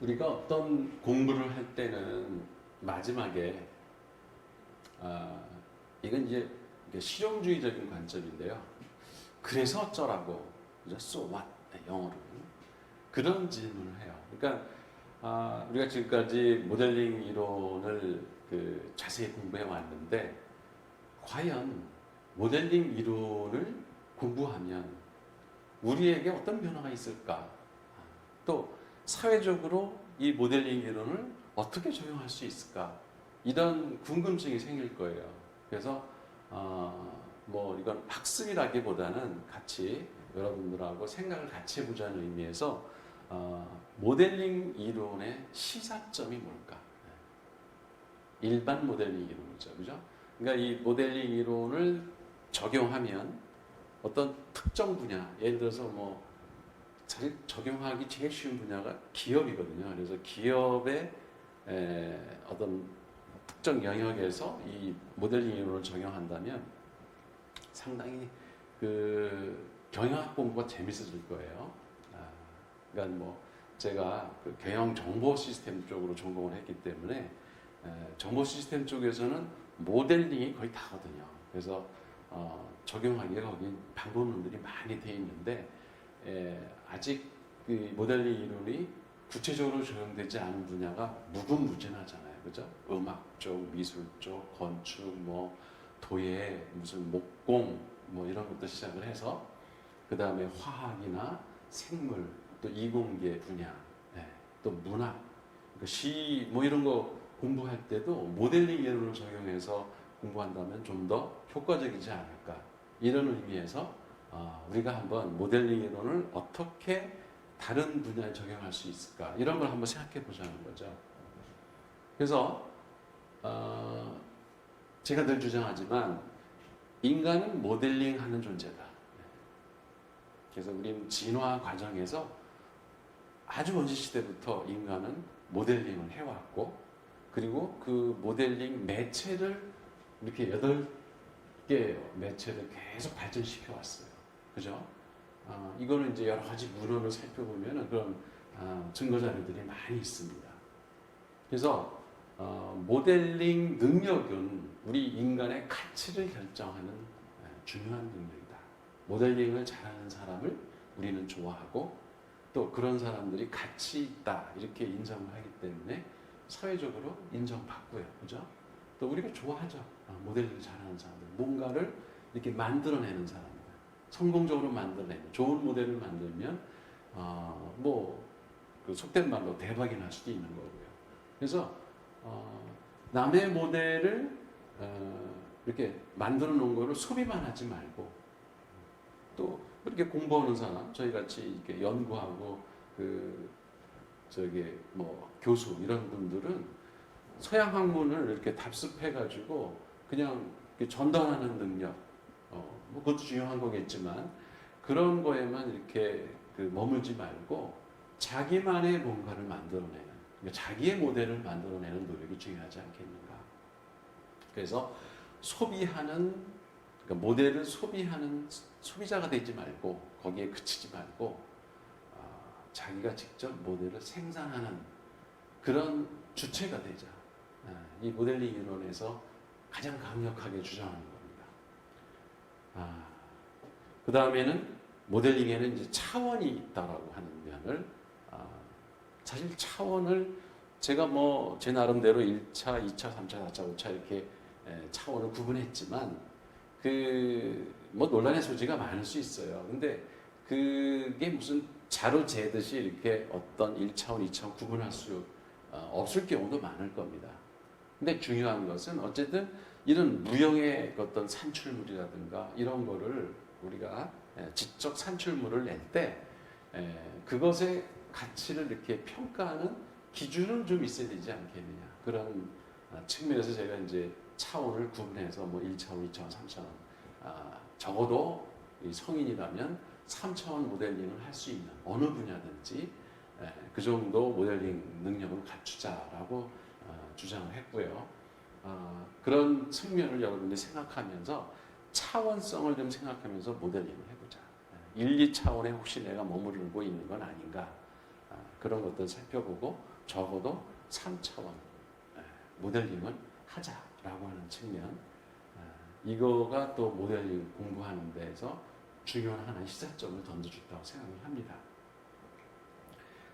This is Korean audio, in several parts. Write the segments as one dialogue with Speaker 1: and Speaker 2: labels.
Speaker 1: 우리가 어떤 공부를 할 때는 마지막에 이건 이제 실용주의적인 관점인데요. 그래서 어쩌라고, so what? 영어로 그런 질문을 해요. 그러니까 우리가 지금까지 모델링 이론을 자세히 공부해 왔는데 과연 모델링 이론을 공부하면 우리에게 어떤 변화가 있을까? 또 사회적으로 이 모델링 이론을 어떻게 적용할 수 있을까? 이런 궁금증이 생길 거예요. 그래서 뭐 이건 학습이라기보다는 같이 여러분들하고 생각을 같이 해보자는 의미에서 모델링 이론의 시사점이 뭘까? 일반 모델링 이론이죠, 그죠? 그러니까 이 모델링 이론을 적용하면 어떤 특정 분야, 예를 들어서 뭐 사실 적용하기 제일 쉬운 분야가 기업이거든요. 그래서 기업의 어떤 특정 영역에서 이 모델링 이론을 적용한다면 상당히 경영학 공부가 재밌어질 거예요. 그러니까 뭐 제가 경영 정보 시스템 쪽으로 전공을 했기 때문에 정보 시스템 쪽에서는 모델링이 거의 다거든요. 그래서 적용하기에 거기 방법론들이 많이 돼 있는데 아직 그 모델링 이론이 구체적으로 적용되지 않은 분야가 무궁무진하잖아요, 그죠? 음악 쪽, 미술 쪽, 건축, 뭐 도예, 무슨 목공, 뭐 이런 것부터 시작을 해서 그 다음에 화학이나 생물, 또 이공계 분야, 또 문학, 시, 뭐 이런 거 공부할 때도 모델링 이론을 적용해서 공부한다면 좀 더 효과적이지 않을까, 이런 의미에서 우리가 한번 모델링 이론을 어떻게 다른 분야에 적용할 수 있을까, 이런 걸 한번 생각해 보자는 거죠. 그래서 제가 늘 주장하지만 인간은 모델링하는 존재다. 그래서 우리는 진화 과정에서 아주 원시 시대부터 인간은 모델링을 해왔고, 그리고 그 모델링 매체를 이렇게 8개 매체를 계속 발전시켜 왔어요. 그죠? 이거는 이제 여러 가지 문헌을 살펴보면 그런 증거 자료들이 많이 있습니다. 그래서 모델링 능력은 우리 인간의 가치를 결정하는 중요한 능력이다. 모델링을 잘하는 사람을 우리는 좋아하고, 또 그런 사람들이 가치 있다 이렇게 인정을 하기 때문에 사회적으로 인정받고요. 그죠? 또 우리가 좋아하죠. 모델링 잘하는 사람들, 뭔가를 이렇게 만들어내는 사람들, 성공적으로 만들어내는 좋은 모델을 만들면 그 속된 말로 대박이 날 수도 있는 거고요. 그래서 남의 모델을 이렇게 만들어 놓은 거를 소비만 하지 말고, 또 그렇게 공부하는 사람, 저희 같이 이렇게 연구하고 뭐 교수 이런 분들은 서양 학문을 이렇게 답습해가지고 그냥 이렇게 전달하는 능력, 뭐 그것도 중요한 거겠지만 그런 거에만 이렇게 머물지 말고 자기만의 뭔가를 만들어내는, 그러니까 자기의 모델을 만들어내는 노력이 중요하지 않겠는가. 그래서 그러니까 모델을 소비하는 소비자가 되지 말고, 거기에 그치지 말고 자기가 직접 모델을 생산하는 그런 주체가 되자. 이 모델링 이론에서 가장 강력하게 주장하는 겁니다. 그 다음에는 모델링에는 이제 차원이 있다라고 하는 면을, 사실 차원을 제가 뭐 제 나름대로 1차, 2차, 3차, 4차, 5차 이렇게 차원을 구분했지만 뭐 논란의 소지가 많을 수 있어요. 근데 그게 무슨 자로 재듯이 이렇게 어떤 1차원, 2차원 구분할 수 없을 경우도 많을 겁니다. 근데 중요한 것은 어쨌든 이런 무형의 어떤 산출물이라든가 이런 거를 우리가 지적 산출물을 낼 때 그것의 가치를 이렇게 평가하는 기준은 좀 있어야 되지 않겠느냐. 그런 측면에서 제가 이제 차원을 구분해서 뭐 1차원, 2차원, 3차원, 적어도 성인이라면 3차원 모델링을 할 수 있는 어느 분야든지 그 정도 모델링 능력을 갖추자라고 주장을 했고요. 그런 측면을 여러분들이 생각하면서 차원성을 좀 생각하면서 모델링을 해보자. 1, 2차원에 혹시 내가 머무르고 있는 건 아닌가. 그런 것들 살펴보고 적어도 3차원 모델링을 하자라고 하는 측면, 이거가 또 모델링 공부하는 데에서 중요한 하나의 시작점을 던져줬다고 생각을 합니다.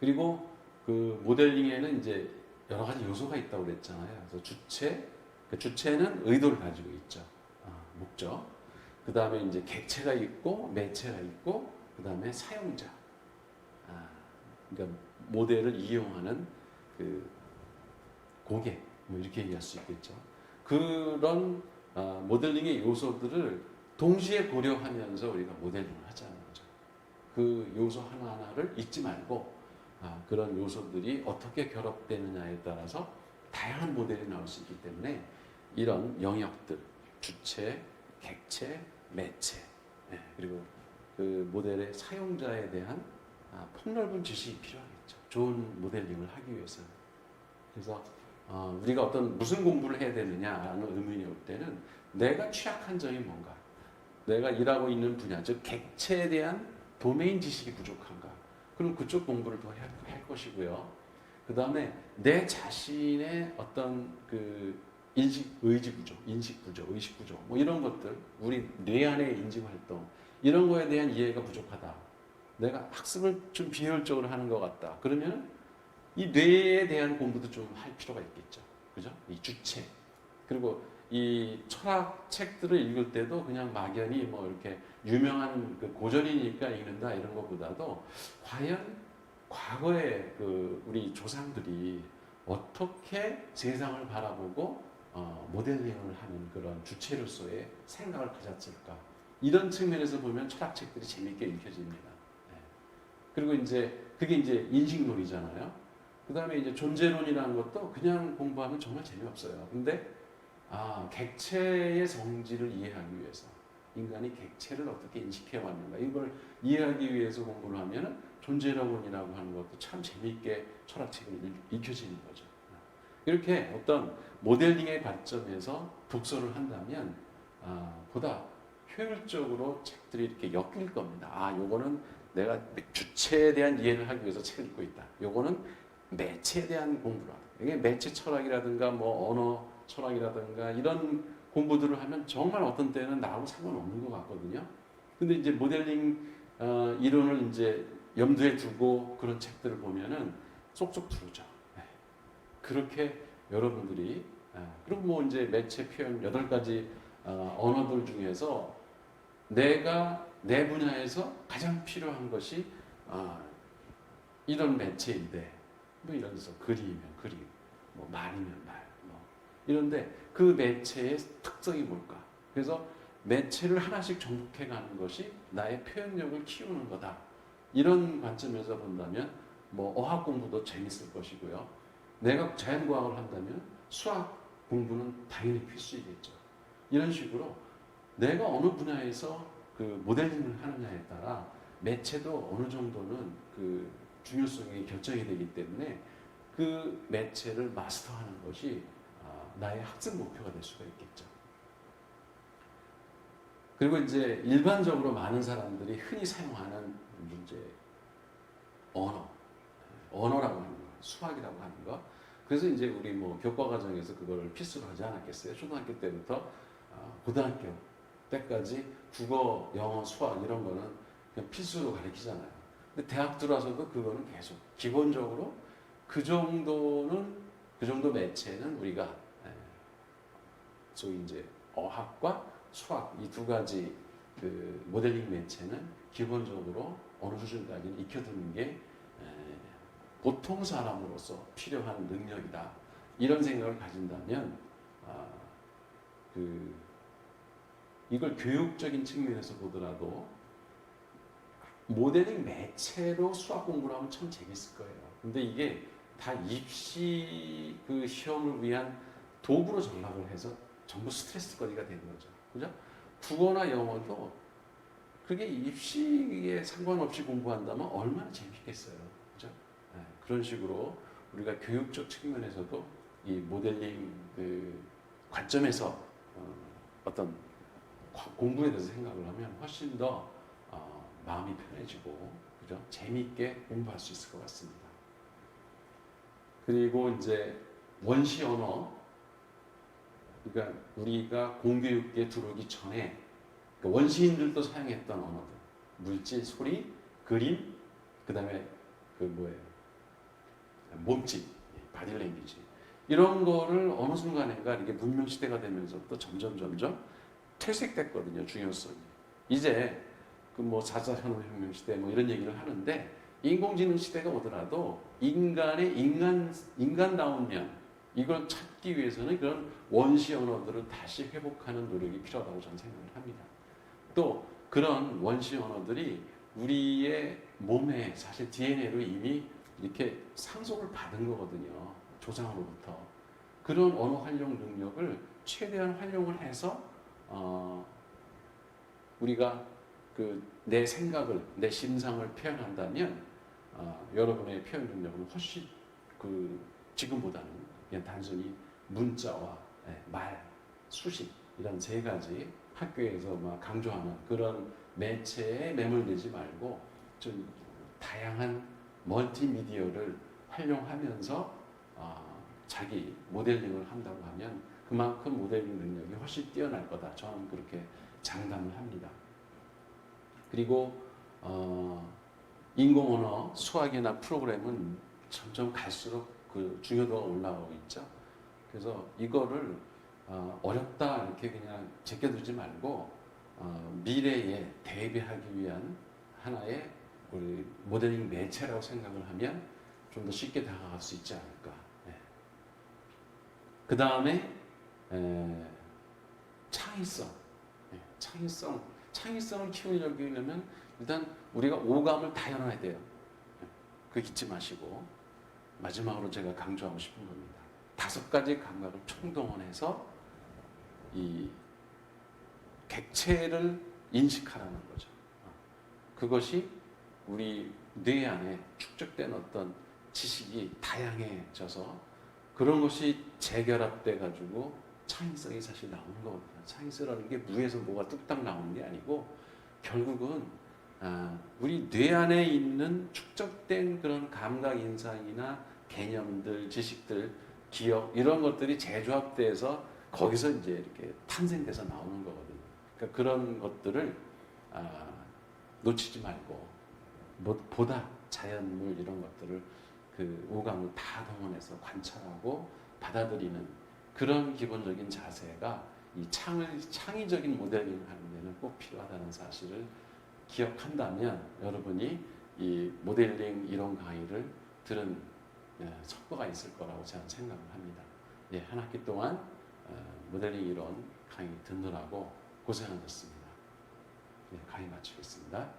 Speaker 1: 그리고 그 모델링에는 이제 여러 가지 요소가 있다고 그랬잖아요. 그래서 주체, 그 주체는 의도를 가지고 있죠. 목적. 그 다음에 이제 객체가 있고 매체가 있고 그 다음에 사용자. 그러니까 모델을 이용하는 그 고객, 뭐 이렇게 얘기할 수 있겠죠. 그런 모델링의 요소들을 동시에 고려하면서 우리가 모델링을 하자는 거죠. 그 요소 하나하나를 잊지 말고 그런 요소들이 어떻게 결합되느냐에 따라서 다양한 모델이 나올 수 있기 때문에 이런 영역들, 주체, 객체, 매체, 그리고 그 모델의 사용자에 대한 폭넓은 지식이 필요하겠죠. 좋은 모델링을 하기 위해서는. 그래서 우리가 어떤 무슨 공부를 해야 되느냐라는 의문이 올 때는 내가 취약한 점이 뭔가, 내가 일하고 있는 분야, 즉 객체에 대한 도메인 지식이 부족한가, 그럼 그쪽 공부를 더 할 것이고요. 그 다음에 내 자신의 어떤 그 의지 구조, 인식 구조, 의식 구조, 뭐 이런 것들, 우리 뇌 안의 인지 활동, 이런 거에 대한 이해가 부족하다. 내가 학습을 좀 비효율적으로 하는 것 같다. 그러면 이 뇌에 대한 공부도 좀 할 필요가 있겠죠. 그죠? 이 주체. 그리고 이 철학 책들을 읽을 때도 그냥 막연히 뭐 이렇게 유명한 그 고전이니까 읽는다 이런 것보다도 과연 과거에 그 우리 조상들이 어떻게 세상을 바라보고 모델링을 하는 그런 주체로서의 생각을 가졌을까, 이런 측면에서 보면 철학책들이 재미있게 읽혀집니다. 그리고 이제 그게 이제 인식론이잖아요. 그 다음에 이제 존재론이라는 것도 그냥 공부하면 정말 재미없어요. 근데 객체의 성질을 이해하기 위해서, 인간이 객체를 어떻게 인식해 왔는가, 이걸 이해하기 위해서 공부를 하면 존재론이라고 하는 것도 참 재미있게 철학책을 읽혀지는 거죠. 이렇게 어떤 모델링의 관점에서 독서를 한다면 보다 효율적으로 책들이 이렇게 엮일 겁니다. 요거는 내가 주체에 대한 이해를 하기 위해서 책을 읽고 있다. 요거는 매체에 대한 공부라. 이게 매체 철학이라든가 뭐 언어 철학이라든가 이런 공부들을 하면 정말 어떤 때는 나하고 상관없는 것 같거든요. 근데 이제 모델링 이론을 이제 염두에 두고 그런 책들을 보면은 쏙쏙 들어오죠. 그렇게 여러분들이 그리고 뭐 이제 매체 표현 8가지 언어들 중에서 내가 내 분야에서 가장 필요한 것이 이런 매체인데, 뭐 이런 데서 글이면 그림, 뭐 말이면 말, 뭐 이런데 그 매체의 특성이 뭘까? 그래서 매체를 하나씩 정복해 가는 것이 나의 표현력을 키우는 거다. 이런 관점에서 본다면 뭐 어학 공부도 재밌을 것이고요. 내가 자연과학을 한다면 수학 공부는 당연히 필수이겠죠. 이런 식으로 내가 어느 분야에서 그 모델링을 하느냐에 따라 매체도 어느 정도는 그 중요성이 결정이 되기 때문에 그 매체를 마스터하는 것이 나의 학습 목표가 될 수가 있겠죠. 그리고 이제 일반적으로 많은 사람들이 흔히 사용하는 이제 언어라고 하는 거, 수학이라고 하는 거. 그래서 이제 우리 뭐 교과 과정에서 그걸 필수로 하지 않았겠어요? 초등학교 때부터 고등학교 때까지 국어, 영어, 수학 이런 거는 그냥 필수로 가르치잖아요. 근데 대학 들어와서도 그거는 계속 기본적으로 그 정도 매체는 우리가 소위 이제 어학과 수학 이 2가지 그 모델링 매체는 기본적으로 어느 수준까지는 익혀두는 게 보통 사람으로서 필요한 능력이다. 이런 생각을 가진다면 이걸 교육적인 측면에서 보더라도 모델링 매체로 수학 공부를 하면 참 재밌을 거예요. 근데 이게 다 입시 그 시험을 위한 도구로 전락을 해서 전부 스트레스 거리가 되는 거죠. 그죠? 국어나 영어도 그게 입시에 상관없이 공부한다면 얼마나 재밌겠어요. 그죠? 그런 식으로 우리가 교육적 측면에서도 이 모델링 그 관점에서 어떤 공부에 대해서 생각을 하면 훨씬 더 마음이 편해지고, 그죠? 재미있게 공부할 수 있을 것 같습니다. 그리고 이제 원시 언어, 그러니까 우리가 공교육계에 들어오기 전에 그러니까 원시인들도 사용했던 언어들, 물질, 소리, 그림, 그다음에 그 뭐예요, 몸짓, 바디랭귀지 이런 거를 어느 순간인가 이렇게 문명 시대가 되면서부터 점점 퇴색됐거든요. 중요성이. 이제 그 뭐 4차 산업혁명 시대 뭐 이런 얘기를 하는데 인공지능 시대가 오더라도 인간의 인간다운 면 이걸 찾기 위해서는 그런 원시 언어들을 다시 회복하는 노력이 필요하다고 저는 생각을 합니다. 또 그런 원시 언어들이 우리의 몸에 사실 DNA로 이미 이렇게 상속을 받은 거거든요. 조상으로부터. 그런 언어 활용 능력을 최대한 활용을 해서 우리가 그 내 생각을, 내 심상을 표현한다면 여러분의 표현 능력은 훨씬 그 지금보다는 그냥 단순히 문자와 말, 수식 이런 세 가지 학교에서 막 강조하는 그런 매체에 매몰되지 말고 좀 다양한 멀티미디어를 활용하면서 자기 모델링을 한다고 하면 그만큼 모델링 능력이 훨씬 뛰어날 거다. 저는 그렇게 장담을 합니다. 그리고 인공언어 수학이나 프로그램은 점점 갈수록 그 중요도가 올라가고 있죠. 그래서 이거를 어렵다 이렇게 그냥 제껴두지 말고 미래에 대비하기 위한 하나의 우리 모델링 매체라고 생각을 하면 좀 더 쉽게 다가갈 수 있지 않을까. 그 다음에 창의성. 창의성을 키우려면 일단 우리가 오감을 다 열어야 돼요. 그거 잊지 마시고 마지막으로 제가 강조하고 싶은 겁니다. 5가지 감각을 총동원해서 이 객체를 인식하라는 거죠. 그것이 우리 뇌 안에 축적된 어떤 지식이 다양해져서 그런 것이 재결합돼 가지고 창의성이 사실 나오는 거거든요. 창의성이라는 게 무에서 뭐가 뚝딱 나오는 게 아니고 결국은 우리 뇌 안에 있는 축적된 그런 감각 인상이나 개념들, 지식들, 기억 이런 것들이 재조합돼서 거기서 이제 이렇게 탄생돼서 나오는 거거든요. 그러니까 그런 것들을 놓치지 말고 보다 자연물 이런 것들을 그 오감을 다 동원해서 관찰하고 받아들이는 그런 기본적인 자세가 이 창의적인 모델링을 하는 데는 꼭 필요하다는 사실을 기억한다면 여러분이 이 모델링 이론 강의를 들은 성과가 있을 거라고 저는 생각을 합니다. 한 학기 동안 모델링 이론 강의 듣느라고 고생하셨습니다. 강의 마치겠습니다.